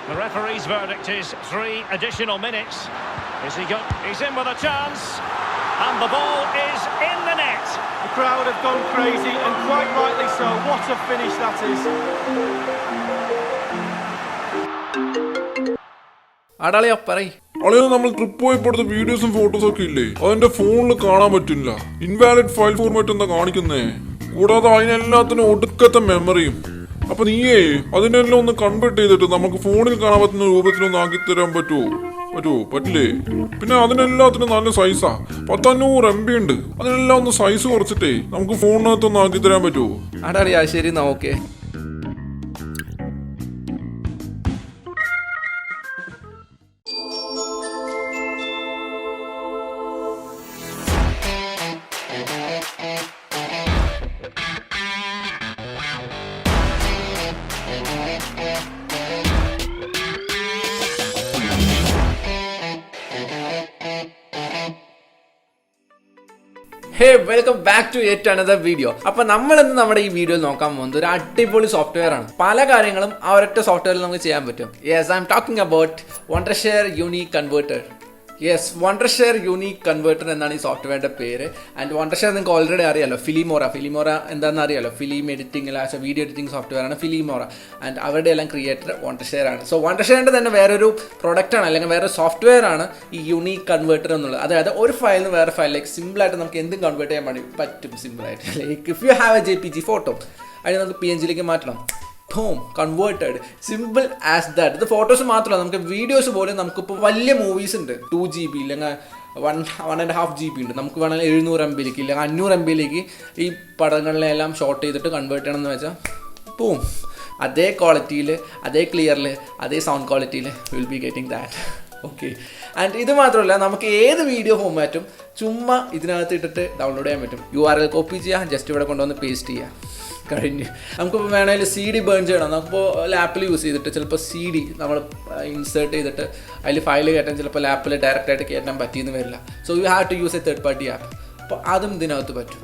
The referee's verdict is 3 additional minutes. He's in with a chance, and the ball is in the net. The crowd have gone crazy, and quite rightly so. What a finish that is. അടാളിയാ പറയ്. അളിയത് നമ്മൾ trip പോയപ്പോൾ എടുത്ത വീഡിയോസും ഫോട്ടോസും ഒക്കെ ഇല്ലേ, അതെന്റെ ഫോണിൽ കാണാൻ പറ്റില്ല. ഇൻവാലിഡ് ഫയൽ ഫോർമാറ്റ് എന്താ കാണിക്കുന്നേ. കൂടാതെ അതിനെല്ലാത്തിനും ഒടുക്കത്തെ മെമ്മറിയും. അപ്പൊ നീയേ അതിനെല്ലാം ഒന്ന് കൺവേർട്ട് ചെയ്തിട്ട് നമുക്ക് ഫോണിൽ കാണാൻ പറ്റുന്ന രൂപത്തിലൊന്ന് ആക്കി തരാൻ പറ്റില്ലേ? പിന്നെ അതിനെല്ലാത്തിനും നല്ല സൈസാ, 500 MB ഉണ്ട്. അതിനെല്ലാം ഒന്ന് സൈസ് കുറച്ചിട്ടേ നമുക്ക് ഫോണിനകത്തൊന്ന് ആക്കി തരാൻ പറ്റുമോ? അടാളിയാ ശരി എന്നാ okay. Hey welcome back to yet another video. അപ്പൊ നമ്മൾ ഇന്ന് നമ്മുടെ ഈ വീഡിയോയിൽ നോക്കാൻ പോകുന്നത് ഒരു അടിപൊളി സോഫ്റ്റ്വെയർ ആണ്. പല കാര്യങ്ങളും ആ ഒരൊറ്റ സോഫ്റ്റ്വെയറിൽ നമുക്ക് ചെയ്യാൻ പറ്റും. Yes, I am talking about Wondershare UniConverter. Yes, Wondershare UniConverter എന്നാണ് ഈ സോഫ്റ്റ്വെയറിന്റെ പേര്. ആൻഡ് Wondershare നിങ്ങൾക്ക് ഓൾറെഡി അറിയാലോ. ഫിലിമോറ എന്താണെന്ന് അറിയാലോ. Film editing video editing software ആണ് ഫിലിമോറ. ആൻഡ് അവരുടെ എല്ലാം ക്രിയേറ്റർ Wondershare ആണ്. സോ Wondershareന്റെ തന്നെ വേറൊരു പ്രൊഡക്റ്റ് ആണ്, അല്ലെങ്കിൽ വേറെ സോഫ്റ്റ്വെയർ ആണ് ഈ UniConverter എന്നുള്ളത്. അതായത് ഒരു ഫയലിൽ നിന്ന് വേറെ ഫയലിലേക്ക് സിമ്പിളായിട്ട് നമുക്ക് എന്തും കൺവേർട്ട് ചെയ്യാൻ പറ്റും. സിമ്പിളായിട്ട് like if you have A JPG photo, അതിന് നമുക്ക് PNGയിലേക്ക് മാറ്റണം. Converted, simple as that. ഇത് ഫോട്ടോസ് മാത്രമല്ല, നമുക്ക് വീഡിയോസ് പോലും നമുക്കിപ്പോൾ വലിയ മൂവീസ് ഉണ്ട് 2 GB ഇല്ലെങ്കിൽ 1.5 GB ഉണ്ട്. നമുക്ക് വേണമെങ്കിൽ 700 MB ഇല്ലെങ്കിൽ 500 MB ഈ പടങ്ങളിലെല്ലാം ഷോർട്ട് ചെയ്തിട്ട് കൺവേർട്ട് ചെയ്യണം എന്ന് വെച്ചാൽ പോവും. അതേ ക്വാളിറ്റിയിൽ, അതേ ക്ലിയറിൽ, അതേ സൗണ്ട് ക്വാളിറ്റിയിൽ will be getting that. Okay. And ഇത് മാത്രമല്ല, നമുക്ക് ഏത് വീഡിയോ ഫോമാറ്റും ചുമ്മാ ഇതിനകത്ത് ഇട്ടിട്ട് ഡൗൺലോഡ് ചെയ്യാൻ പറ്റും. URL കോപ്പി ചെയ്യുക, ജസ്റ്റ് ഇവിടെ കൊണ്ടുവന്ന് പേസ്റ്റ് ചെയ്യുക, കഴിഞ്ഞ്. നമുക്കിപ്പോൾ വേണമെങ്കിൽ CD ബേൺ ചെയ്യണം. നമുക്കിപ്പോൾ ലാപ്പിൽ യൂസ് ചെയ്തിട്ട് ചിലപ്പോൾ CD നമ്മൾ ഇൻസേർട്ട് ചെയ്തിട്ട് അതിൽ ഫയൽ കയറ്റാൻ ചിലപ്പോൾ ലാപ്പിൽ ഡയറക്റ്റായിട്ട് കയറ്റാൻ പറ്റിയെന്ന് വരില്ല. So you have to use a third party app. അപ്പോൾ അതും ഇതിനകത്ത് പറ്റും.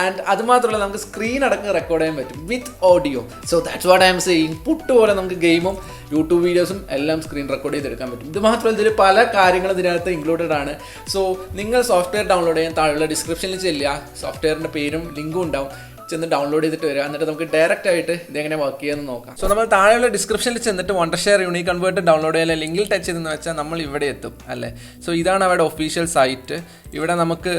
ആൻഡ് അതുമാത്രമല്ല, നമുക്ക് സ്ക്രീൻ അടക്കം റെക്കോർഡ് ചെയ്യാൻ പറ്റും വിത്ത് audio. So that's what I am saying. പോലെ നമുക്ക് ഗെയിമും യൂട്യൂബ് വീഡിയോസും എല്ലാം സ്ക്രീൻ റെക്കോർഡ് ചെയ്തെടുക്കാൻ പറ്റും. ഇത് മാത്രമല്ല, ഇതിൽ പല കാര്യങ്ങളും ഇതിനകത്ത് ഇൻക്ലൂഡഡ് ആണ്. സോ നിങ്ങൾ സോഫ്റ്റ്വെയർ ഡൗൺലോഡ് ചെയ്യാൻ താഴെയുള്ള ഡിസ്ക്രിപ്ഷനിൽ ചെല്ലുക. സോഫ്റ്റ്വെയറിൻ്റെ പേരും ലിങ്കും ഉണ്ടാവും. ചെന്ന് ഡൗൺലോഡ് ചെയ്തിട്ട് വരിക. എന്നിട്ട് നമുക്ക് ഡയറക്റ്റ് ആയിട്ട് ഇതെങ്ങനെ വർക്ക് ചെയ്യാമെന്ന് നോക്കാം. സോ നമ്മൾ താഴെയുള്ള ഡിസ്ക്രിപ്ഷനിൽ ചെന്നിട്ട് Wondershare UniConverter ഡൗൺലോഡ് ചെയ്യാൻ ലിങ്കിൽ ടച്ച് ചെയ്തെന്ന് വെച്ചാൽ നമ്മൾ ഇവിടെ എത്തും അല്ലേ. സോ ഇതാണ് അവരുടെ ഒഫീഷ്യൽ സൈറ്റ്. ഇവിടെ നമുക്ക്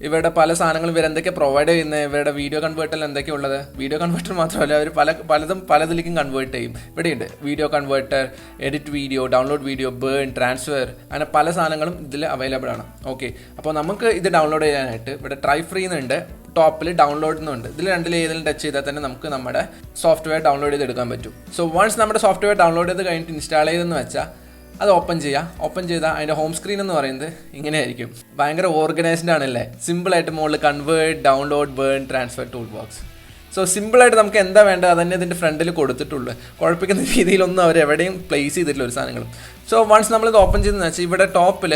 ഇവരുടെ പല സാധനങ്ങളും ഇവർ എന്തൊക്കെ പ്രൊവൈഡ് ചെയ്യുന്നത്, ഇവരുടെ വീഡിയോ കൺവേർട്ടറിൽ എന്തൊക്കെയാണ് ഉള്ളത്. വീഡിയോ കൺവേർട്ടർ മാത്രമല്ല, അവർ പലതിലേക്കും കൺവേർട്ട് ചെയ്യും. ഇവിടെയുണ്ട് video converter, edit video, download video, burn, transfer, അങ്ങനെ പല സാധനങ്ങളും ഇതിൽ അവൈലബിൾ ആണ്. ഓക്കെ. അപ്പോൾ നമുക്ക് ഇത് ഡൗൺലോഡ് ചെയ്യാനായിട്ട് ഇവിടെ ട്രൈ ഫ്രീ എന്നുണ്ട്, ടോപ്പിൽ ഡൗൺലോഡ് എന്നുണ്ട്. ഇതിൽ രണ്ടിൽ ഏതെങ്കിലും ടച്ച് ചെയ്താൽ തന്നെ നമുക്ക് നമ്മുടെ സോഫ്റ്റ്വെയർ ഡൗൺലോഡ് ചെയ്തെടുക്കാൻ പറ്റും. സോ വൺസ് നമ്മുടെ സോഫ്റ്റ്വെയർ ഡൗൺലോഡ് ചെയ്ത് കഴിഞ്ഞിട്ട് ഇൻസ്റ്റാൾ ചെയ്തെന്ന് വെച്ചാൽ അത് ഓപ്പൺ ചെയ്താൽ അതിൻ്റെ ഹോം സ്ക്രീൻ എന്ന് പറയുന്നത് ഇങ്ങനെയായിരിക്കും. ഭയങ്കര ഓർഗനൈസ്ഡ് ആണല്ലേ. സിമ്പിളായിട്ട് മുകളിൽ convert, download, burn, transfer, tool box. So സിമ്പിളായിട്ട് നമുക്ക് എന്താ വേണ്ടത് അതന്നെ ഇതിൻ്റെ ഫ്രണ്ടിൽ കൊടുത്തിട്ടുള്ളൂ. കുഴപ്പിക്കുന്ന രീതിയിലൊന്നും അവർ എവിടെയും പ്ലേസ് ചെയ്തിട്ടില്ല ഒരു സാധനങ്ങളും. സോ വൺസ് നമ്മളിത് ഓപ്പൺ ചെയ്തെന്ന് വെച്ചാൽ ഇവിടെ ടോപ്പിൽ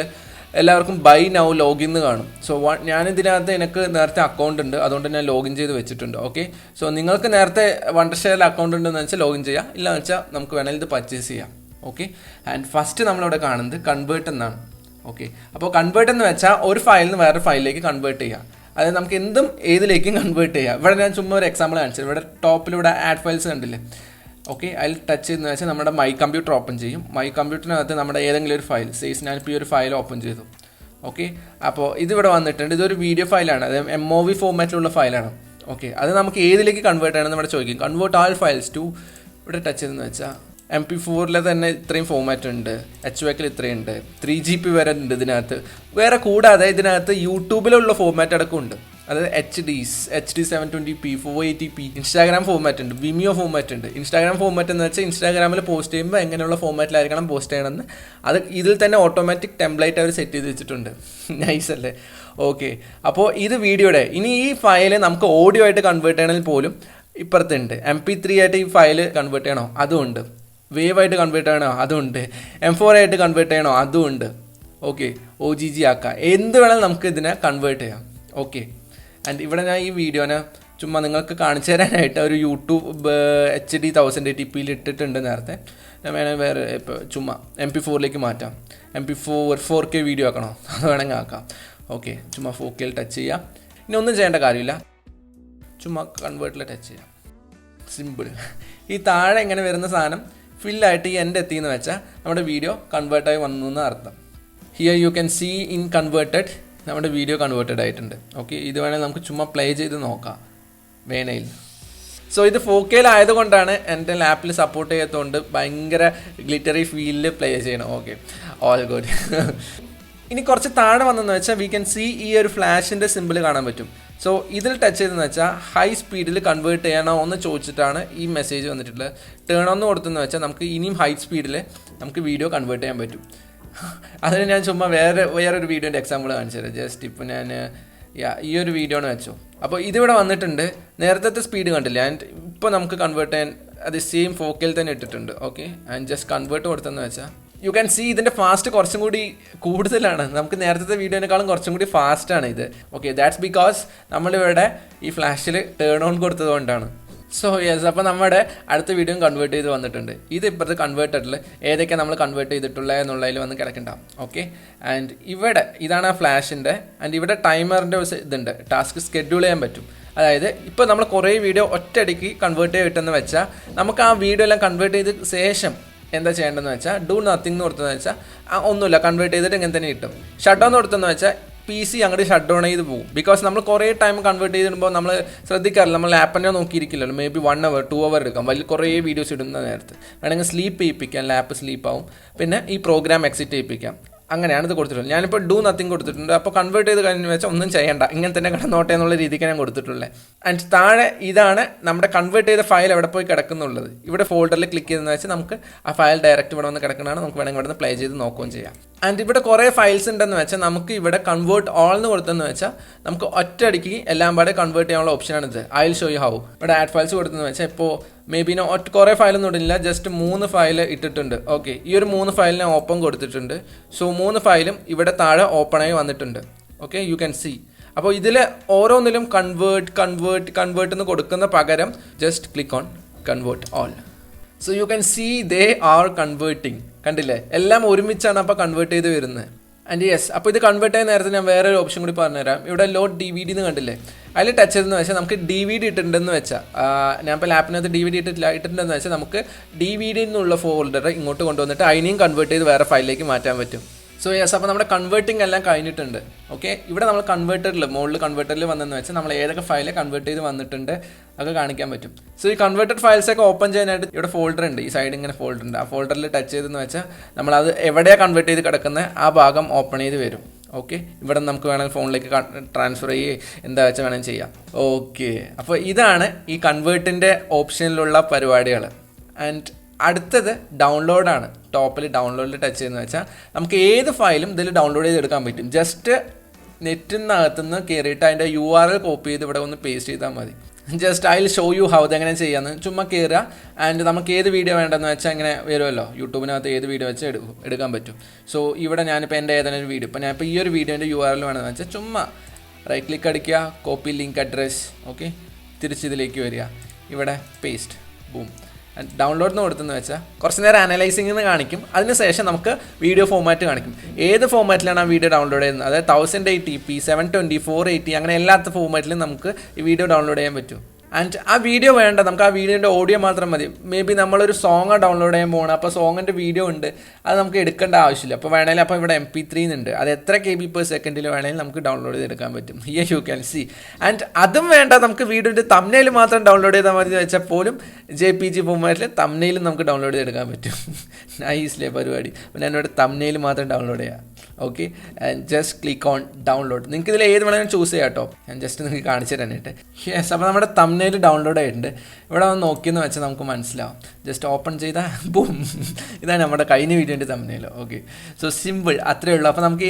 എല്ലാവർക്കും ബൈ നൗ ലോഗിൻ കാണും. സോ ഞാനിതിനകത്ത് എനിക്ക് നേരത്തെ അക്കൗണ്ട് ഉണ്ട്, അതുകൊണ്ട് ഞാൻ ലോഗിൻ ചെയ്ത് വെച്ചിട്ടുണ്ട്. ഓക്കെ. സോ നിങ്ങൾക്ക് നേരത്തെ Wondershareൽ അക്കൗണ്ട് ഉണ്ടെന്ന് വെച്ചാൽ ലോഗിൻ ചെയ്യാം, ഇല്ലാന്ന് വെച്ചാൽ നമുക്ക് വേണമെങ്കിൽ ഇത് പർച്ചേസ് ചെയ്യാം. ഓക്കെ. ആൻഡ് ഫസ്റ്റ് നമ്മളിവിടെ കാണുന്നത് കൺവേർട്ട് എന്നാണ്. ഓക്കെ. അപ്പോൾ കൺവേർട്ട് എന്ന് വെച്ചാൽ ഒരു ഫയലിൽ നിന്ന് വേറൊരു ഫയലിലേക്ക് കൺവേർട്ട് ചെയ്യാം. അതായത് നമുക്ക് എന്തും ഏതിലേക്കും കൺവേർട്ട് ചെയ്യാം. ഇവിടെ ഞാൻ ചുമ്മാ ഒരു എക്സാമ്പിൾ കാണിച്ചത്. ഇവിടെ ടോപ്പിലൂടെ ആഡ് ഫയൽസ് കണ്ടില്ലേ. ഓക്കെ. അതിൽ ടച്ച് ചെയ്തെന്ന് വെച്ചാൽ നമ്മുടെ മൈ കമ്പ്യൂട്ടർ ഓപ്പൺ ചെയ്യും. മൈ കമ്പ്യൂട്ടറിനകത്ത് നമ്മുടെ ഏതെങ്കിലും ഒരു ഫയൽ ഞാനിപ്പോൾ ഈ ഒരു ഫയൽ ഓപ്പൺ ചെയ്തു. ഓക്കെ. അപ്പോൾ ഇതിവിടെ വന്നിട്ടുണ്ട്. ഇതൊരു വീഡിയോ ഫയലാണ്, അത് MOV ഫോർമാറ്റിലുള്ള ഫയലാണ്. ഓക്കെ. അത് നമുക്ക് ഏതിലേക്ക് കൺവേർട്ട് ചെയ്യണമെന്ന് ഇവിടെ ചോദിക്കും. കൺവേർട്ട് ആൾ ഫയൽസ് ടു, ഇവിടെ ടച്ച് ചെയ്തെന്ന് വെച്ചാൽ MP4 തന്നെ ഇത്രയും ഫോർമാറ്റ് ഉണ്ട്, HVACൽ ഇത്രയുണ്ട്, 3 GB വരെ ഉണ്ട് ഇതിനകത്ത്. വേറെ കൂടാതെ ഇതിനകത്ത് യൂട്യൂബിലുള്ള ഫോർമാറ്റ് അടക്കം ഉണ്ട്. അതായത് HD 720p, 480p, Instagram format ഉണ്ട്, വിമിയോ ഫോർമാറ്റ് ഉണ്ട്. ഇൻസ്റ്റാഗ്രാം ഫോർമാറ്റ് എന്ന് വെച്ചാൽ ഇൻസ്റ്റാഗ്രാമിൽ പോസ്റ്റ് ചെയ്യുമ്പോൾ എങ്ങനെയുള്ള ഫോർമാറ്റിലായിരിക്കണം പോസ്റ്റ് ചെയ്യണമെന്ന് അത് ഇതിൽ തന്നെ ഓട്ടോമാറ്റിക് ടെംപ്ലേറ്റ് അവർ സെറ്റ് ചെയ്ത് വെച്ചിട്ടുണ്ട്. നൈസ് അല്ലേ. ഓക്കെ. അപ്പോൾ ഇത് വീഡിയോയുടെ ഇനി ഈ ഫയൽ നമുക്ക് ഓഡിയോ ആയിട്ട് കൺവേർട്ട് ചെയ്യണമെങ്കിൽ പോലും ഇപ്പുറത്തുണ്ട്. MP3 ആയിട്ട് ഈ ഫയൽ കൺവേർട്ട് ചെയ്യണോ അതുമുണ്ട്, വേവ് ആയിട്ട് കൺവേർട്ട് ചെയ്യണോ അതുമുണ്ട്, M4 ആയിട്ട് കൺവേർട്ട് ചെയ്യണോ അതുമുണ്ട്. ഓക്കെ. OGG ആക്കാം, എന്ത് വേണമെങ്കിലും നമുക്ക് ഇതിനെ കൺവേർട്ട് ചെയ്യാം. ഓക്കെ. ആൻഡ് ഇവിടെ ഞാൻ ഈ വീഡിയോനെ ചുമ്മാ നിങ്ങൾക്ക് കാണിച്ചു തരാനായിട്ട് ഒരു യൂട്യൂബ് HD 1080p ഇട്ടിട്ടുണ്ട് നേരത്തെ. ഞാൻ വേണമെങ്കിൽ വേറെ ഇപ്പോൾ ചുമ്മാ MP4 മാറ്റാം. MP4 4K വീഡിയോ ആക്കണോ അത് വേണമെങ്കിൽ ആക്കാം. ഓക്കെ, ചുമ്മാ 4K ടച്ച് ചെയ്യാം. ഇനി ഒന്നും ചെയ്യേണ്ട കാര്യമില്ല, ചുമ്മാ കൺവേർട്ടിൽ ടച്ച് ചെയ്യാം. സിമ്പിൾ. ഈ താഴെ ഇങ്ങനെ വരുന്ന സാധനം ഫില്ലായിട്ട് ഈ എൻ്റെ എത്തിയെന്ന് വെച്ചാൽ നമ്മുടെ വീഡിയോ കൺവേർട്ടായി വന്നു എന്ന് അർത്ഥം. Here you can see in converted, നമ്മുടെ വീഡിയോ കൺവേർട്ടഡ് ആയിട്ടുണ്ട്. ഓക്കെ, ഇത് വേണമെങ്കിൽ നമുക്ക് ചുമ്മാ പ്ലേ ചെയ്ത് നോക്കാം വേനയിൽ. സോ ഇത് 4K ആയതുകൊണ്ടാണ് എൻ്റെ ലാപ്പിൽ സപ്പോർട്ട് ചെയ്യാത്തതുകൊണ്ട് ഭയങ്കര ഗ്ലിറ്ററി ഫീലിൽ പ്ലേ ചെയ്യണം. Okay, all good. ഇനി കുറച്ച് താഴെ വന്നെന്ന് വെച്ചാൽ വി ക്യാൻ സീ ഈ ഒരു ഫ്ലാഷിൻ്റെ സിമ്പിൾ കാണാൻ പറ്റും. സോ ഇതിൽ ടച്ച് ചെയ്തെന്ന് വെച്ചാൽ ഹൈ സ്പീഡിൽ കൺവേർട്ട് ചെയ്യണോ എന്ന് ചോദിച്ചിട്ടാണ് ഈ മെസ്സേജ് വന്നിട്ടുള്ളത്. ടേൺ ഓൺ കൊടുത്തെന്ന് വെച്ചാൽ നമുക്ക് ഇനിയും ഹൈ സ്പീഡിൽ നമുക്ക് വീഡിയോ കൺവേർട്ട് ചെയ്യാൻ പറ്റും. അതിന് ഞാൻ ചുമ്മാ വേറൊരു വീഡിയോൻ്റെ എക്സാമ്പിൾ കാണിച്ചു തരാം. ജസ്റ്റ് ഇപ്പോൾ ഞാൻ ഈ ഒരു വീഡിയോ ആണ് വെച്ചോ. അപ്പോൾ ഇതിവിടെ വന്നിട്ടുണ്ട്. നേരത്തെ സ്പീഡ് കണ്ടില്ല, ആൻഡ് ഇപ്പോൾ നമുക്ക് കൺവേർട്ട് ചെയ്യാൻ അത് സെയിം 4K തന്നെ ഇട്ടിട്ടുണ്ട്. ഓക്കെ, ആൻഡ് ജസ്റ്റ് കൺവേർട്ട് കൊടുത്തെന്ന് വെച്ചാൽ യു ക്യാൻ സീ ഇതിൻ്റെ ഫാസ്റ്റ് കുറച്ചും കൂടി കൂടുതലാണ്. നമുക്ക് നേരത്തെ വീഡിയോനേക്കാളും കുറച്ചും കൂടി ഫാസ്റ്റാണ് ഇത്. ഓക്കെ, ദാറ്റ്സ് ബിക്കോസ് നമ്മളിവിടെ ഈ ഫ്ലാഷിൽ ടേൺ ഓൺ കൊടുത്തത് കൊണ്ടാണ്. സോ യെസ്, അപ്പോൾ നമ്മുടെ അടുത്ത വീഡിയോ കൺവേർട്ട് ചെയ്ത് വന്നിട്ടുണ്ട്. ഇത് ഇപ്പോഴത്തെ കൺവേർട്ടറിൽ ഏതൊക്കെ നമ്മൾ കൺവേർട്ട് ചെയ്തിട്ടുള്ളത് എന്നുള്ളതിൽ വന്ന് കിടക്കുന്നുണ്ടാവും. ഓക്കെ, ആൻഡ് ഇവിടെ ഇതാണ് ആ ഫ്ലാഷിൻ്റെ, ആൻഡ് ഇവിടെ ടൈമറിൻ്റെ ഇതുണ്ട്, ടാസ്ക് സ്കെഡ്യൂൾ ചെയ്യാൻ പറ്റും. അതായത് ഇപ്പോൾ നമ്മൾ കുറേ വീഡിയോ ഒറ്റയടിക്ക് കൺവേർട്ട് ചെയ്തിട്ടെന്ന് വെച്ചാൽ നമുക്ക് ആ വീഡിയോ എല്ലാം കൺവേർട്ട് ചെയ്ത് ശേഷം എന്താ ചെയ്യേണ്ടതെന്ന് വെച്ചാൽ ഡു നത്തിങ് എന്ന് കൊടുത്തതെന്ന് വെച്ചാൽ ഒന്നുമില്ല, കൺവേർട്ട് ചെയ്തിട്ട് ഇങ്ങനെ തന്നെ കിട്ടും. ഷട്ട് ഡൗൺ കൊടുത്തതെന്ന് വെച്ചാൽ PC അങ്ങോട്ട് ഷട്ട് ഡൗൺ ചെയ്ത് പോകും. ബിക്കോസ് നമ്മൾ കുറേ ടൈം കൺവേർട്ട് ചെയ്തിടുമ്പോൾ നമ്മൾ ശ്രദ്ധിക്കാറില്ല, നമ്മൾ ആപ്പിനെ നോക്കിയിരിക്കില്ലല്ലോ. മേ ബി 1 hour 2 hour എടുക്കാം കുറേ വീഡിയോസ് ഇടുന്ന നേരത്ത്. വേണമെങ്കിൽ സ്ലീപ്പ് ചെയ്യിപ്പിക്കാം, ലാപ്പ് സ്ലീപ്പ് ആവും. പിന്നെ ഈ പ്രോഗ്രാം എക്സിറ്റ് ചെയ്യിപ്പിക്കാം. അങ്ങനെയാണ് ഇത് കൊടുത്തിട്ടുള്ളത്. ഞാനിപ്പോൾ ഡു നത്തിങ് കൊടുത്തിട്ടുണ്ട്. അപ്പോൾ കൺവേർട്ട് ചെയ്ത് കഴിഞ്ഞ് വെച്ചാൽ ഒന്നും ചെയ്യണ്ട, ഇങ്ങനെ തന്നെ കിടന്നോട്ടെ എന്നുള്ള രീതിക്ക് ഞാൻ കൊടുത്തിട്ടുള്ളത്. ആൻഡ് താഴെ ഇതാണ് നമ്മുടെ കൺവേർട്ട് ചെയ്ത ഫയൽ എവിടെ പോയി കിടക്കുന്നുള്ളത്. ഇവിടെ ഫോൾഡറിൽ ക്ലിക്ക് ചെയ്തെന്ന് വെച്ചാൽ നമുക്ക് ആ ഫയൽ ഡയറക്റ്റ് ഇവിടെ വന്ന് കിടക്കുന്നതാണ്. നമുക്ക് വേണമെങ്കിൽ ഇവിടെ നിന്ന് പ്ലേ ചെയ്ത് നോക്കുകയും ചെയ്യാം. ആൻഡ് ഇവിടെ കുറേ ഫയൽസ് ഉണ്ടെന്ന് വെച്ചാൽ നമുക്ക് ഇവിടെ കൺവേർട്ട് ഓൾ എന്ന് കൊടുത്തെന്ന് വെച്ചാൽ നമുക്ക് ഒറ്റയടിക്ക് എല്ലാം പാടെ കൺവേർട്ട് ചെയ്യാനുള്ള ഓപ്ഷനാണിത്. I will show you how. ഇവിടെ ആഡ് ഫയൽസ് കൊടുത്തെന്ന് വെച്ചാൽ ഇപ്പോൾ മേ ബി കുറേ ഫയലൊന്നും ഇടില്ല, ജസ്റ്റ് 3 ഫയൽ ഇട്ടിട്ടുണ്ട്. ഓക്കെ, ഈ ഒരു 3 ഫയലിനെ ഓപ്പൺ കൊടുത്തിട്ടുണ്ട്. സോ 3 ഫയലും ഇവിടെ താഴെ ഓപ്പണായി വന്നിട്ടുണ്ട്. Okay, you can see. അപ്പോൾ ഇതിൽ ഓരോന്നിലും കൺവേർട്ട് എന്ന് കൊടുക്കുന്ന പകരം just click on convert all. So you can see they are converting. കണ്ടില്ലേ, എല്ലാം ഒരുമിച്ചാണ് അപ്പോൾ കൺവേർട്ട് ചെയ്ത് വരുന്നത്. ആൻഡ് യെസ്, അപ്പോൾ ഇത് കൺവേർട്ട് ചെയ്യാൻ നേരത്തെ ഞാൻ വേറൊരു ഓപ്ഷൻ കൂടി പറഞ്ഞുതരാം. ഇവിടെ ലോഡ് DVD എന്ന് കണ്ടില്ലേ, അതിൽ ടച്ച് ചെയ്തെന്ന് വെച്ചാൽ നമുക്ക് DVD ഇട്ടിട്ടുണ്ടെന്ന് വെച്ചാൽ ഞാൻ ഇപ്പോൾ ലാപ്പിനകത്ത് DVD ഇട്ടിട്ടുണ്ടെന്ന് വെച്ചാൽ നമുക്ക് DVD എന്നുള്ള ഫോൾഡർ ഇങ്ങോട്ട് കൊണ്ടുവന്നിട്ട് അതിനെയും കൺവേർട്ട് ചെയ്ത് വേറെ ഫയലിലേക്ക് മാറ്റാൻ പറ്റും. സോ യെസ്, അപ്പോൾ നമ്മുടെ കൺവേർട്ടിംഗ് എല്ലാം കഴിഞ്ഞിട്ടുണ്ട്. ഓക്കെ, ഇവിടെ നമ്മൾ കൺവേർട്ടറിൽ മുകളിൽ കൺവേർട്ടറിൽ വന്നതെന്ന് വെച്ചാൽ നമ്മൾ ഏതൊക്കെ ഫയൽ കൺവേർട്ട് ചെയ്ത് വന്നിട്ടുണ്ട് ഒക്കെ കാണിക്കാൻ പറ്റും. സോ ഈ കൺവേർട്ടഡ് ഫയൽസൊക്കെ ഓപ്പൺ ചെയ്യാനായിട്ട് ഇവിടെ ഫോൾഡർ ഉണ്ട്, ഈ സൈഡ് ഇങ്ങനെ ഫോൾഡർ ഉണ്ട്. ആ ഫോൾഡറിൽ ടച്ച് ചെയ്തെന്ന് വെച്ചാൽ നമ്മളത് എവിടെയാണ് കൺവേർട്ട് ചെയ്ത് കിടക്കുന്നത് ആ ഭാഗം ഓപ്പൺ ചെയ്ത് വരും. ഓക്കെ, ഇവിടെ നമുക്ക് വേണമെങ്കിൽ ഫോണിലേക്ക് ട്രാൻസ്ഫർ എന്താ വെച്ചാൽ വേണമെങ്കിൽ ചെയ്യാം. ഓക്കെ, അപ്പോൾ ഇതാണ് ഈ കൺവേർട്ടിൻ്റെ ഓപ്ഷനിലുള്ള പരിപാടികൾ. ആൻഡ് അടുത്തത് ഡൗൺലോഡാണ്. ടോപ്പിൽ ഡൗൺലോഡിൽ ടച്ച് ചെയ്യുന്നത് വെച്ചാൽ നമുക്ക് ഏത് ഫയലും ഇതിൽ ഡൗൺലോഡ് ചെയ്തെടുക്കാൻ പറ്റും. ജസ്റ്റ് നെറ്റിനകത്തുനിന്ന് കയറിയിട്ട് അതിൻ്റെ URL കോപ്പി ചെയ്ത് ഇവിടെ ഒന്ന് പേസ്റ്റ് ചെയ്താൽ മതി. Just I will show you how ഇതെങ്ങനെ ചെയ്യാമെന്ന്. ചുമ്മാ കയറുക, ആൻഡ് നമുക്ക് ഏത് വീഡിയോ വേണ്ടെന്ന് വെച്ചാൽ ഇങ്ങനെ വരുമല്ലോ, യൂട്യൂബിനകത്ത് ഏത് വീഡിയോ വെച്ചാൽ എടുക്കാൻ പറ്റും. സോ ഇവിടെ ഞാനിപ്പോൾ എൻ്റെ ഏതെങ്കിലും ഒരു വീഡിയോ, ഇപ്പോൾ ഞാനിപ്പോൾ ഈ ഒരു വീഡിയോൻ്റെ URL വേണമെന്ന് വെച്ചാൽ ചുമ്മാ റൈറ്റ് ക്ലിക്ക് അടിക്കുക, കോപ്പി ലിങ്ക് അഡ്രസ്. ഓക്കെ, തിരിച്ചിതിലേക്ക് വരിക, ഇവിടെ പേസ്റ്റ്, ബൂം. ഡൗൺലോഡ് എന്ന് കൊടുത്തെന്ന് വെച്ചാൽ കുറച്ച് നേരം അനലൈസിംഗ് എന്ന് കാണിക്കും. അതിനുശേഷം നമുക്ക് വീഡിയോ ഫോമാറ്റ് കാണിക്കും. ഏത് ഫോമാറ്റിലാണ് ആ വീഡിയോ ഡൗൺലോഡ് ചെയ്യുന്നത്, അതായത് 1080p 720 480 അങ്ങനെ എല്ലാത്ത ഫോമാറ്റിലും നമുക്ക് ഈ വീഡിയോ ഡൗൺലോഡ് ചെയ്യാൻ പറ്റും. ആൻഡ് ആ വീഡിയോ വേണ്ട, നമുക്ക് ആ വീഡിയോൻ്റെ ഓഡിയോ മാത്രം മതി. മേ ബി നമ്മളൊരു സോങ് ഡൗൺലോഡ് ചെയ്യാൻ പോകണം, അപ്പോൾ സോങ്ങിൻ്റെ വീഡിയോ ഉണ്ട്, അത് നമുക്ക് എടുക്കേണ്ട ആവശ്യമില്ല. അപ്പോൾ വേണമെങ്കിൽ അപ്പോൾ ഇവിടെ MP3 ഉണ്ട്, അത് എത്ര KB/s വേണമെങ്കിലും നമുക്ക് ഡൗൺലോഡ് ചെയ്തെടുക്കാൻ പറ്റും. Here you can see. And അതും വേണ്ട, നമുക്ക് വീഡിയോൻ്റെ തംബ്നെയിൽ മാത്രം ഡൗൺലോഡ് ചെയ്താൽ മതി വെച്ചാൽ പോലും JPG ഫോമാറ്റിൽ തംബ്നെയിലും നമുക്ക് ഡൗൺലോഡ് ചെയ്തെടുക്കാൻ പറ്റും. നൈസ്ലേ പരിപാടി. പിന്നെ എന്നോട് തംബ്നെയിൽ മാത്രം ഡൗൺലോഡ് ചെയ്യാം. Okay, and just click on download. നിങ്ങൾക്ക് ഇതിൽ ഏത് വേണമെങ്കിലും ചൂസ് ചെയ്യാം കേട്ടോ. ഞാൻ ജസ്റ്റ് നിങ്ങൾക്ക് കാണിച്ചു തരാനായിട്ട്. യെസ്, അപ്പോൾ നമ്മുടെ തംബ്നെയിൽ ഡൗൺലോഡ് ആയിട്ടുണ്ട്. ഇവിടെ വന്ന് നോക്കിയെന്ന് വെച്ചാൽ നമുക്ക് മനസ്സിലാവും. ജസ്റ്റ് ഓപ്പൺ ചെയ്താൽ ബൂം, ഇതാണ് നമ്മുടെ കഴിഞ്ഞ വീഡിയോൻ്റെ തമ്മിൽ. ഓക്കെ, സോ സിമ്പിൾ, അത്രയേ ഉള്ളൂ. അപ്പോൾ നമുക്ക്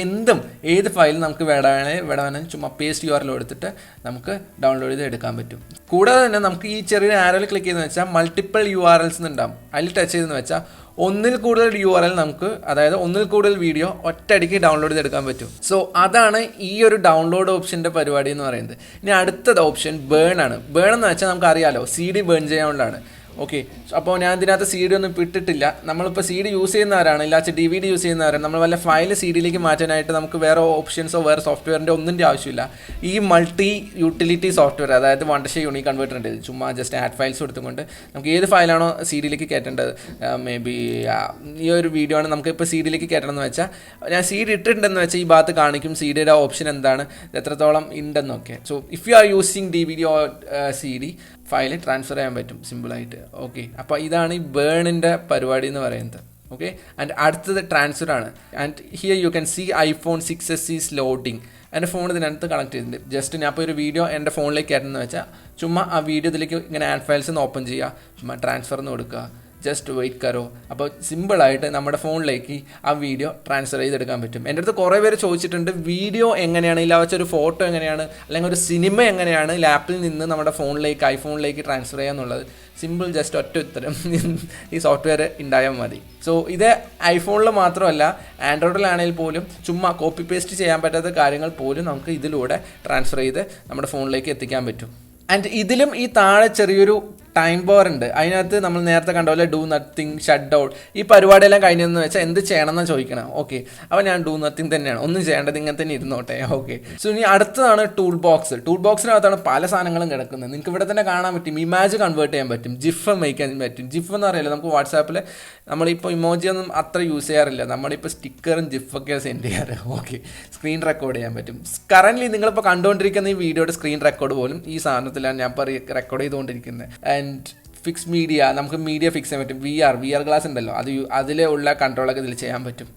ഏത് ഫയലും നമുക്ക് വേണമെങ്കിൽ ചുമ്മാ പേസ്റ്റ് URL എടുത്തിട്ട് നമുക്ക് ഡൗൺലോഡ് ചെയ്ത് എടുക്കാൻ പറ്റും. കൂടാതെ തന്നെ നമുക്ക് ഈ ചെറിയ ആരോയിൽ ക്ലിക്ക് ചെയ്തെന്ന് വെച്ചാൽ മൾട്ടിപ്പിൾ URLs ഉണ്ടാകും. അതിൽ ടച്ച് ചെയ്തെന്ന് വെച്ചാൽ ഒന്നിൽ കൂടുതൽ URL നമുക്ക്, അതായത് ഒന്നിൽ കൂടുതൽ വീഡിയോ ഒറ്റയടിക്ക് ഡൗൺലോഡ് ചെയ്തെടുക്കാൻ പറ്റും. സോ അതാണ് ഈ ഒരു ഡൗൺലോഡ് ഓപ്ഷൻ്റെ പരിപാടി എന്ന് പറയുന്നത്. ഇനി അടുത്തത് ഓപ്ഷൻ ബേൺ ആണ്. ബേൺ എന്ന് വെച്ചാൽ നമുക്ക് അറിയാലോ, CD ബേൺ ചെയ്യാനുള്ളതാണ്. ഓക്കെ, അപ്പോൾ ഞാൻ ഇതിനകത്ത് CD ഒന്നും ഇട്ടിട്ടില്ല. നമ്മളിപ്പോൾ CD യൂസ് ചെയ്യുന്നവരാണ്, ഇല്ലാച്ച DVD യൂസ് ചെയ്യുന്നവരാണ്. നമ്മൾ വല്ല ഫയൽ CD-യിലേക്ക് മാറ്റാനായിട്ട് നമുക്ക് വേറെ ഓപ്ഷൻസോ വേറെ സോഫ്റ്റ്വെയറിൻ്റെ ഒന്നിൻ്റെ ആവശ്യമില്ല. ഈ മൾട്ടി യൂട്ടിലിറ്റി സോഫ്റ്റ്വെയർ, അതായത് Wondershare UniConverter ഉണ്ട്. ചുമ്മാ ജസ്റ്റ് ആഡ് ഫയൽസ് കൊടുത്തുകൊണ്ട് നമുക്ക് ഏത് ഫയലാണോ CD-യിലേക്ക് കയറ്റേണ്ടത്, മേ ബി ഈ ഒരു വീഡിയോ ആണ് നമുക്കിപ്പോൾ CD-യിലേക്ക് കയറ്റണമെന്ന് വെച്ചാൽ, ഞാൻ CD ഇട്ടിട്ടുണ്ടെന്ന് വെച്ചാൽ ഈ ഭാഗത്ത് കാണിക്കും CD-യുടെ ഓപ്ഷൻ എന്താണ്, എത്രത്തോളം ഉണ്ടെന്നൊക്കെ. So if you are using DVD or CD, file transfer ചെയ്യാൻ പറ്റും സിമ്പിളായിട്ട്. ഓക്കെ, അപ്പോൾ ഇതാണ് ഈ ബേണിൻ്റെ പരിപാടി എന്ന് പറയുന്നത്. ഓക്കെ, ആൻഡ് അടുത്തത് ട്രാൻസ്ഫർ ആണ്. And here you can see iPhone 6s is loading. എൻ്റെ ഫോൺ ഇതിനകത്ത് കണക്ട് ചെയ്തിട്ടുണ്ട്. ജസ്റ്റ് ഞാൻ അപ്പോൾ ഒരു വീഡിയോ എൻ്റെ ഫോണിലേക്ക് കയറ്റുന്നത് വെച്ചാൽ ചുമ്മാ ആ വീഡിയോ ഇതിലേക്ക് ഇങ്ങനെ ആഡ് ഫയൽസ് ഒന്ന് ഓപ്പൺ ചെയ്യുക, ചുമ്മാ ട്രാൻസ്ഫർ എന്ന് കൊടുക്കുക, ജസ്റ്റ് വെയിറ്റ് കറോ. അപ്പോൾ സിമ്പിളായിട്ട് നമ്മുടെ ഫോണിലേക്ക് ആ വീഡിയോ ട്രാൻസ്ഫർ ചെയ്തെടുക്കാൻ പറ്റും. എൻ്റെ അടുത്ത് കുറേ പേര് ചോദിച്ചിട്ടുണ്ട്, വീഡിയോ എങ്ങനെയാണ്, ഇല്ല വെച്ചൊരു ഫോട്ടോ എങ്ങനെയാണ്, അല്ലെങ്കിൽ ഒരു സിനിമ എങ്ങനെയാണ് ലാപ്പിൽ നിന്ന് നമ്മുടെ ഫോണിലേക്ക് ഐഫോണിലേക്ക് ട്രാൻസ്ഫർ ചെയ്യാന്നുള്ളത്. സിമ്പിൾ, ജസ്റ്റ് ഒറ്റ ഉത്തരം, ഈ സോഫ്റ്റ്വെയർ ഉണ്ടായാൽ മതി. സോ ഇത് ഐഫോണിൽ മാത്രമല്ല, ആൻഡ്രോയിഡിലാണെങ്കിൽ പോലും ചുമ്മാ കോപ്പി പേസ്റ്റ് ചെയ്യാൻ പറ്റാത്ത കാര്യങ്ങൾ പോലും നമുക്ക് ഇതിലൂടെ ട്രാൻസ്ഫർ ചെയ്ത് നമ്മുടെ ഫോണിലേക്ക് എത്തിക്കാൻ പറ്റും. ആൻഡ് ഇതിലും ഈ താഴെ ചെറിയൊരു ടൈം ബോർ ഉണ്ട്. അതിനകത്ത് നമ്മൾ നേരത്തെ കണ്ട പോലെ ഡു നത്തിങ്, ഷട്ട് ഡൗൺ, ഈ പരിപാടിയെല്ലാം കഴിഞ്ഞതെന്ന് വെച്ചാൽ എന്ത് ചെയ്യണമെന്നാണ് ചോദിക്കണം. ഓക്കെ, അപ്പോൾ ഞാൻ ഡു നത്തിങ് തന്നെയാണ്, ഒന്നും ചെയ്യേണ്ടത് ഇങ്ങനെ തന്നെ ഇരുന്നോട്ടെ. ഓക്കെ, സോ ഇനി അടുത്തതാണ് ടൂൾ ബോക്സ്. ടൂൾ ബോക്സിനകത്താണ് പല സാധനങ്ങളും കിടക്കുന്നത്. നിങ്ങൾക്ക് ഇവിടെ തന്നെ കാണാൻ പറ്റും. ഇമേജ് കൺവേർട്ട് ചെയ്യാൻ പറ്റും, ജിഫ് മേക്കാൻ പറ്റും. ജിഫ് എന്ന് അറിയില്ല, നമുക്ക് വാട്സാപ്പിൽ നമ്മളിപ്പോൾ ഇമോജി ഒന്നും അത്ര യൂസ് ചെയ്യാറില്ല, നമ്മളിപ്പോൾ സ്റ്റിക്കറും ജിഫൊക്കെ സെൻഡ് ചെയ്യാറ്. ഓക്കെ, സ്ക്രീൻ റെക്കോർഡ് ചെയ്യാൻ പറ്റും. കറൻ്റ്ലി നിങ്ങളിപ്പോൾ കണ്ടുകൊണ്ടിരിക്കുന്ന ഈ വീഡിയോയുടെ സ്ക്രീൻ റെക്കോർഡ് പോലും ഈ സാധനത്തിലാണ് ഞാൻ റെക്കോർഡ് ചെയ്തുകൊണ്ടിരിക്കുന്നത്. ആൻഡ് ഫിക്സ് മീഡിയ, നമുക്ക് മീഡിയ ഫിക്സ് ചെയ്യാൻ പറ്റും. VR ഗ്ലാസ് ഉണ്ടല്ലോ, അതിലുള്ള കൺട്രോളൊക്കെ ഇതിൽ ചെയ്യാൻ പറ്റും.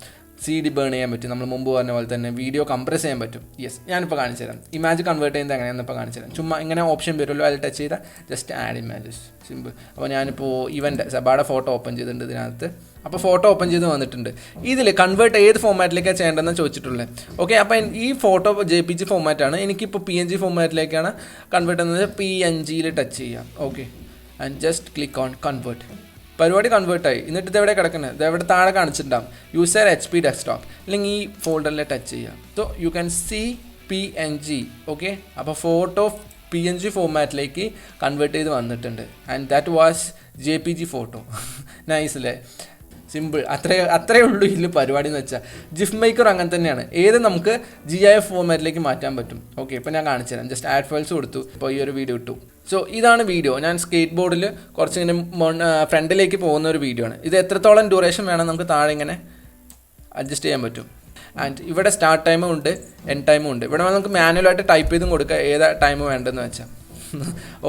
CD ബേൺ ചെയ്യാൻ പറ്റും, നമ്മൾ മുമ്പ് പറഞ്ഞ പോലെ തന്നെ. വീഡിയോ കംപ്രസ് ചെയ്യാൻ പറ്റും. യെസ്, ഞാനിപ്പോൾ കാണിച്ചു തരാം. ഇമേജ് കൺവേർട്ട് ചെയ്യുന്നത് എങ്ങനെയാണെന്ന് ഇപ്പോൾ കാണിച്ചു തരാം. ചുമ്മാ ഇങ്ങനെ ഓപ്ഷൻ വരുമല്ലോ, അതിൽ ടച്ച് ചെയ്താൽ ജസ്റ്റ് ആഡ് ഇമേജസ്, സിമ്പിൾ. അപ്പോൾ ഞാനിപ്പോൾ ഇവൻ്റെ സബാടെ ഫോട്ടോ ഓപ്പൺ ചെയ്തിട്ടുണ്ട് ഇതിനകത്ത്. അപ്പോൾ ഫോട്ടോ ഓപ്പൺ ചെയ്ത് വന്നിട്ടുണ്ട്. ഇതിൽ കൺവേർട്ട് ഏത് ഫോമാറ്റിലേക്കാണ് ചെയ്യേണ്ടതെന്ന് ചോദിച്ചിട്ടുള്ളത്. ഓക്കെ, അപ്പോൾ ഈ ഫോട്ടോ JPG ഫോമാറ്റാണ്. എനിക്കിപ്പോൾ PNG ഫോമാറ്റിലേക്കാണ് കൺവേർട്ട് ചെയ്യുന്നത്. PNGയിൽ ടച്ച് ചെയ്യാം. Okay, and just click on convert. പരിപാടി കൺവേർട്ടായി. എന്നിട്ട് ഇതെവിടെ കിടക്കുന്നത്, ഇതെവിടെ താഴെ കാണിച്ചിട്ടുണ്ടാകും, യൂസർ HP ഡെസ്ക്ടോപ്പ്, അല്ലെങ്കിൽ ഈ ഫോൾഡറിൽ ടച്ച് ചെയ്യാം. So you can see PNG. Okay, അപ്പോൾ ഫോട്ടോ PNG ഫോമാറ്റിലേക്ക് കൺവേർട്ട് ചെയ്ത് വന്നിട്ടുണ്ട്. And that was JPG photo. Nice അല്ലേ, സിമ്പിൾ. അത്രയേ ഉള്ളൂ ഇതിൽ പരിപാടി എന്ന് വെച്ചാൽ. ജിഫ് മേക്കർ അങ്ങനെ തന്നെയാണ്, ഏത് നമുക്ക് GIF ഫോമാറ്റിലേക്ക് മാറ്റാൻ പറ്റും. ഓക്കെ, ഇപ്പോൾ ഞാൻ കാണിച്ചു തരാം. ജസ്റ്റ് ആഡ് ഫയൽസ് കൊടുത്തു, ഇപ്പോൾ ഈ ഒരു വീഡിയോ ഇട്ടു. സോ ഇതാണ് വീഡിയോ. ഞാൻ സ്കേറ്റ് ബോർഡിൽ കുറച്ചിങ്ങനെ ഫ്രണ്ടിലേക്ക് പോകുന്ന ഒരു വീഡിയോ ആണ്. ഇത് എത്രത്തോളം ഡ്യൂറേഷൻ വേണം നമുക്ക് താഴെ ഇങ്ങനെ അഡ്ജസ്റ്റ് ചെയ്യാൻ പറ്റും. ആൻഡ് ഇവിടെ സ്റ്റാർട്ട് ടൈമും ഉണ്ട്, എൻഡ് ടൈമും ഉണ്ട്. ഇവിടെ നമുക്ക് മാനുവലായിട്ട് ടൈപ്പ് ചെയ്തും കൊടുക്കുക ഏതാ ടൈം വേണ്ടതെന്ന് വെച്ചാൽ.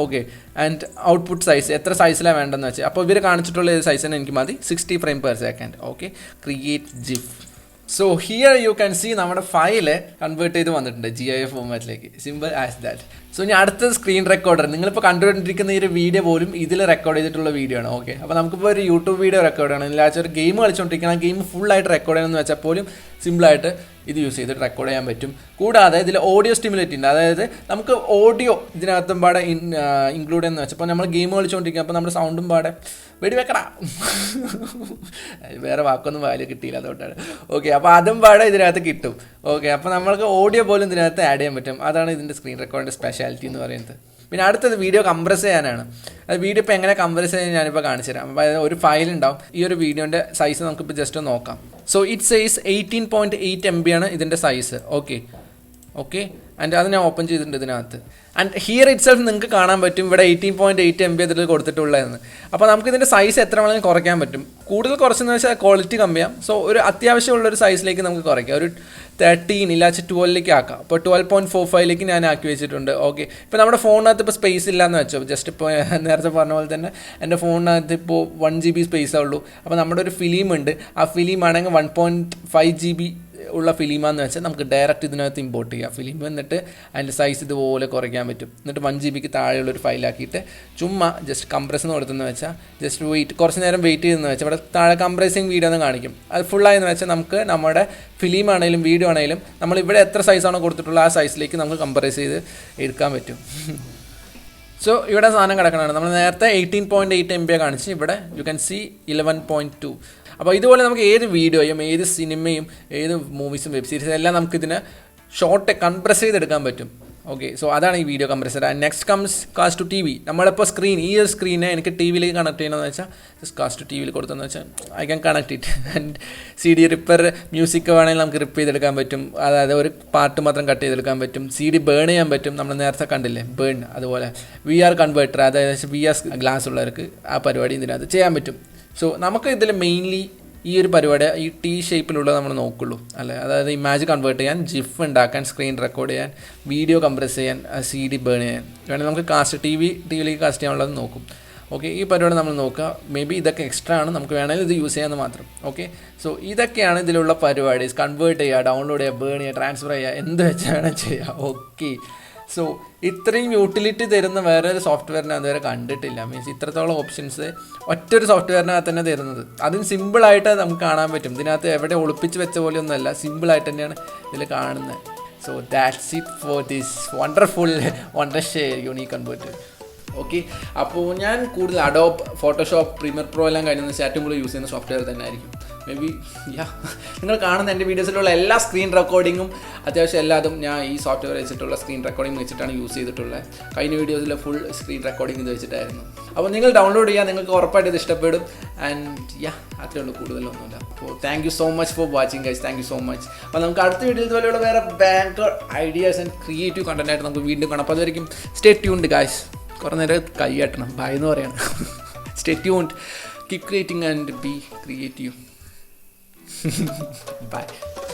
ഓക്കെ, ആൻഡ് ഔട്ട്പുട്ട് സൈസ് എത്ര സൈസിലാണ് വേണ്ടതെന്ന് വെച്ചാൽ. അപ്പോൾ ഇവർ കാണിച്ചിട്ടുള്ള ഏത് സൈസിന് എനിക്ക് മതി, 60 frame per second. Okay, create GIF. So here you can see നമ്മുടെ ഫയല് കൺവേർട്ട് ചെയ്ത് വന്നിട്ടുണ്ട് GIF ഫോമാറ്റിലേക്ക്. Simple as that. സോ ഇനി അടുത്ത സ്ക്രീൻ റെക്കോർഡർ. നിങ്ങളിപ്പോൾ കണ്ടുകൊണ്ടിരിക്കുന്ന ഈ ഒരു വീഡിയോ പോലും ഇതിൽ റെക്കോർഡ് ചെയ്തിട്ടുള്ള വീഡിയോ ആണ്. ഓക്കെ, അപ്പോൾ നമുക്കിപ്പോൾ ഒരു യൂട്യൂബ് വീഡിയോ റെക്കോർഡ് ചെയ്യണം, ഇല്ലാച്ച ഒരു ഗെയിം കളിച്ചുകൊണ്ടിരിക്കണം, ആ ഗെയിം ഫുള്ളായിട്ട് റെക്കോർഡ് ചെയ്യണമെന്ന് വെച്ചാൽ പോലും സിമ്പിളായിട്ട് ഇത് യൂസ് ചെയ്തിട്ട് റെക്കോർഡ് ചെയ്യാൻ പറ്റും. കൂടാതെ ഇതിൽ ഓഡിയോ സ്റ്റിമുലേറ്റ് ഉണ്ട്, അതായത് നമുക്ക് ഓഡിയോ ഇതിനകത്തും പാടെ ഇൻക്ലൂഡ് ചെയ്യുന്ന വെച്ചപ്പോൾ നമ്മൾ ഗെയിം കളിച്ചുകൊണ്ടിരിക്കുക, അപ്പോൾ നമ്മുടെ സൗണ്ടും പാടെ വെടിവെക്കടാ, വേറെ വാക്കൊന്നും വായില് കിട്ടിയില്ല അതുകൊണ്ടാണ്. ഓക്കെ, അപ്പോൾ അതും പാടെ ഇതിനകത്ത് കിട്ടും. ഓക്കെ, അപ്പോൾ നമ്മൾക്ക് ഓഡിയോ പോലും ഇതിനകത്ത് ആഡ് ചെയ്യാൻ പറ്റും. അതാണ് ഇതിൻ്റെ സ്ക്രീൻ റെക്കോർഡിൻ്റെ സ്പെഷ്യാലിറ്റി എന്ന് പറയുന്നത്. പിന്നെ അടുത്തത് വീഡിയോ കംപ്രസ് ചെയ്യാനാണ്. അത് വീഡിയോ ഇപ്പോൾ എങ്ങനെ കംപ്രസ് ചെയ്യാൻ ഞാനിപ്പോൾ കാണിച്ചു തരാം. അപ്പോൾ ഒരു ഫയൽ ഉണ്ടാവും. ഈ ഒരു വീഡിയോൻ്റെ സൈസ് നമുക്കിപ്പോൾ ജസ്റ്റ് നോക്കാം. സോ ഇറ്റ് സൈസ് 18.8 MB ആണ് ഇതിൻ്റെ സൈസ്. ഓക്കെ, ആൻഡ് അത് ഞാൻ ഓപ്പൺ ചെയ്തിട്ടുണ്ട് ഇതിനകത്ത്. ആൻഡ് ഹിയർ ഇറ്റ് സെൽഫ് നിങ്ങൾക്ക് കാണാൻ പറ്റും ഇവിടെ 18.8 MB അതിൽ കൊടുത്തിട്ടുള്ളതെന്ന്. അപ്പോൾ നമുക്ക് ഇതിൻ്റെ സൈസ് എത്ര വേണമെങ്കിലും കുറയ്ക്കാൻ പറ്റും. കൂടുതൽ കുറച്ചെന്ന് വെച്ചാൽ ക്വാളിറ്റി കമ്മിയാം. സോ ഒരു അത്യാവശ്യമുള്ളൊരു സൈസിലേക്ക് നമുക്ക് കുറയ്ക്കാം. ഒരു 13 ഇല്ലാച്ച 12ലേക്ക് ആക്കാം. അപ്പോൾ 12.45ലേക്ക് ഞാൻ ആക്കി വെച്ചിട്ടുണ്ട്. ഓക്കെ, ഇപ്പോൾ നമ്മുടെ ഫോണിനകത്ത് ഇപ്പോൾ സ്പേസ് ഇല്ലയെന്ന് വെച്ചോ, ജസ്റ്റ് ഇപ്പോൾ നേരത്തെ പറഞ്ഞ പോലെ തന്നെ എൻ്റെ ഫോണിനകത്ത് ഇപ്പോൾ 1 GB സ്പേസേ ഉള്ളൂ. അപ്പോൾ നമ്മുടെ ഒരു ഫിലിം ഉണ്ട്, ആ ഫിലിം ആണെങ്കിൽ 1.5 GB ഉള്ള ഫിലിമാന്ന് വെച്ചാൽ നമുക്ക് ഡയറക്റ്റ് ഇതിനകത്ത് ഇമ്പോർട്ട് ചെയ്യാം ഫിലിം. എന്നിട്ട് അതിൻ്റെ സൈസ് ഇതുപോലെ കുറയ്ക്കാൻ പറ്റും. എന്നിട്ട് 1 GB താഴെയുള്ളൊരു ഫയലാക്കിയിട്ട് ചുമ്മാ ജസ്റ്റ് കംപ്രസ് കൊടുത്തെന്ന് വെച്ചാൽ ജസ്റ്റ് കുറച്ച് നേരം വെയിറ്റ് ചെയ്തെന്ന് വെച്ചാൽ ഇവിടെ താഴെ കംപ്രസിങ് വീഡിയോ എന്ന് കാണിക്കും. അത് ഫുള്ളായെന്ന് വെച്ചാൽ നമുക്ക് നമ്മുടെ ഫിലിം ആണെങ്കിലും വീഡിയോ ആണെങ്കിലും നമ്മളിവിടെ എത്ര സൈസാണോ കൊടുത്തിട്ടുള്ള ആ സൈസിലേക്ക് നമുക്ക് കംപ്രസ് ചെയ്ത് എടുക്കാൻ പറ്റും. സോ ഇവിടെ സാധനം കിടക്കണതാണ്. നമ്മൾ നേരത്തെ 18.8 MB കാണിച്ച് ഇവിടെ യു ക്യാൻ സി 11.2. അപ്പോൾ ഇതുപോലെ നമുക്ക് ഏത് വീഡിയോയും ഏത് സിനിമയും ഏത് മൂവീസും വെബ് സീരീസും എല്ലാം നമുക്കിതിനെ ഷോർട്ട് കംപ്രസ് ചെയ്തെടുക്കാൻ പറ്റും. ഓക്കെ, സോ അതാണ് ഈ video compressor. And next cast to T V. നമ്മളിപ്പോൾ ഈ ഒരു സ്ക്രീനെ എനിക്ക് ടി വിയിലേക്ക് കണക്ട് ചെയ്യണമെന്ന് വെച്ചാൽ ജസ്റ്റ് കാസ്റ്റ് ടു ടി വിയിൽ കൊടുത്തെന്ന് വെച്ചാൽ I can connect it. And CD ripper music വേണമെങ്കിൽ നമുക്ക് റിപ്പ് ചെയ്തെടുക്കാൻ പറ്റും. അതായത് ഒരു പാട്ട് മാത്രം കട്ട് ചെയ്തെടുക്കാൻ പറ്റും. CD ബേൺ ചെയ്യാൻ പറ്റും. നമ്മൾ നേരത്തെ കണ്ടില്ലേ ബേൺ. അതുപോലെ VR കൺവേർട്ടർ, അതായത് VR ഗ്ലാസ് ഉള്ളവർക്ക് ആ പരിപാടി ഇതിനകത്ത് ചെയ്യാൻ പറ്റും. സോ നമുക്ക് ഇതിൽ മെയിൻലി ഈ ഒരു പരിപാടി ഈ T ഷേപ്പിലുള്ള നമ്മൾ നോക്കുള്ളൂ അല്ലേ. അതായത് ഇമേജ് കൺവേർട്ട് ചെയ്യാൻ, ജിഫ് ഉണ്ടാക്കാൻ, സ്ക്രീൻ റെക്കോർഡ് ചെയ്യാൻ, വീഡിയോ കംപ്രസ് ചെയ്യാൻ, CD ബേൺ ചെയ്യാൻ, വേണമെങ്കിൽ നമുക്ക് ടിവിയിലേക്ക് കാസ്റ്റ് ചെയ്യാനുള്ളത് നോക്കും. ഓക്കെ, ഈ പരിപാടി നമ്മൾ നോക്കുക. മേ ബി ഇതൊക്കെ എക്സ്ട്രാ ആണ്, നമുക്ക് വേണമെങ്കിൽ ഇത് യൂസ് ചെയ്യാമെന്ന് മാത്രം. ഓക്കെ, സോ ഇതൊക്കെയാണ് ഇതിലുള്ള പരിപാടി. കൺവേർട്ട് ചെയ്യുക, ഡൗൺലോഡ് ചെയ്യുക, ബേൺ ചെയ്യുക, ട്രാൻസ്ഫർ ചെയ്യുക, എന്ത് വെച്ചാൽ വേണം ചെയ്യുക. ഓക്കെ, സോ ഇത്രയും യൂട്ടിലിറ്റി തരുന്ന വേറൊരു സോഫ്റ്റ്വെയറിനെ അതുവരെ കണ്ടിട്ടില്ല. മീൻസ് ഇത്രത്തോളം ഓപ്ഷൻസ് ഒറ്റൊരു സോഫ്റ്റ്വെയറിനകത്ത് തന്നെ തരുന്നത്. അതും സിമ്പിളായിട്ട് നമുക്ക് കാണാൻ പറ്റും. ഇതിനകത്ത് എവിടെ ഒളിപ്പിച്ച് വെച്ച പോലെയൊന്നുമല്ല, സിമ്പിളായിട്ട് തന്നെയാണ് ഇതിൽ കാണുന്നത്. So that's it for this wonderful Wondershare UniConverter. Okay, അപ്പോൾ ഞാൻ കൂടുതൽ അഡോബ്, ഫോട്ടോഷോപ്പ്, പ്രീമിയർ പ്രോ എല്ലാം കഴിഞ്ഞ ഏറ്റവും കൂടുതൽ യൂസ് ചെയ്യുന്ന സോഫ്റ്റ്വെയർ തന്നെ ആയിരിക്കും. മേ ബി നിങ്ങൾ കാണുന്ന എൻ്റെ വീഡിയോസിലുള്ള എല്ലാ സ്ക്രീൻ റെക്കോർഡിങ്ങും അത്യാവശ്യം എല്ലാതും ഞാൻ ഈ സോഫ്റ്റ്വെയർ വെച്ചിട്ടുള്ള സ്ക്രീൻ റെക്കോർഡിംഗ് വെച്ചിട്ടാണ് യൂസ് ചെയ്തിട്ടുള്ളത്. കഴിഞ്ഞ വീഡിയോസിലെ ഫുൾ സ്ക്രീൻ റെക്കോർഡിംഗ് ഇത് വെച്ചിട്ടായിരുന്നു. അപ്പോൾ നിങ്ങൾ ഡൗൺലോഡ് ചെയ്യുക, നിങ്ങൾക്ക് ഉറപ്പായിട്ട് ഇത് ഇഷ്ടപ്പെടും. ആൻഡ് അത്രേ ഉള്ളൂ, കൂടുതലൊന്നുമില്ല. അപ്പോൾ thank you so much for watching guys. Thank you so much. അപ്പോൾ നമുക്ക് അടുത്ത വീഡിയോയിൽ ഇതുപോലെയുള്ള വേറെ banker ideas and creative content ആയിട്ട് നമുക്ക് വീണ്ടും കാണാം. അപ്പോൾ അതുവരെയും സ്റ്റേ ട്യൂൺഡ് ഗൈസ്. കുറേ നേരം കൈയാട്ടണം, ബൈ എന്ന് പറയണം. Stay tuned, keep creating and B creative. Bye.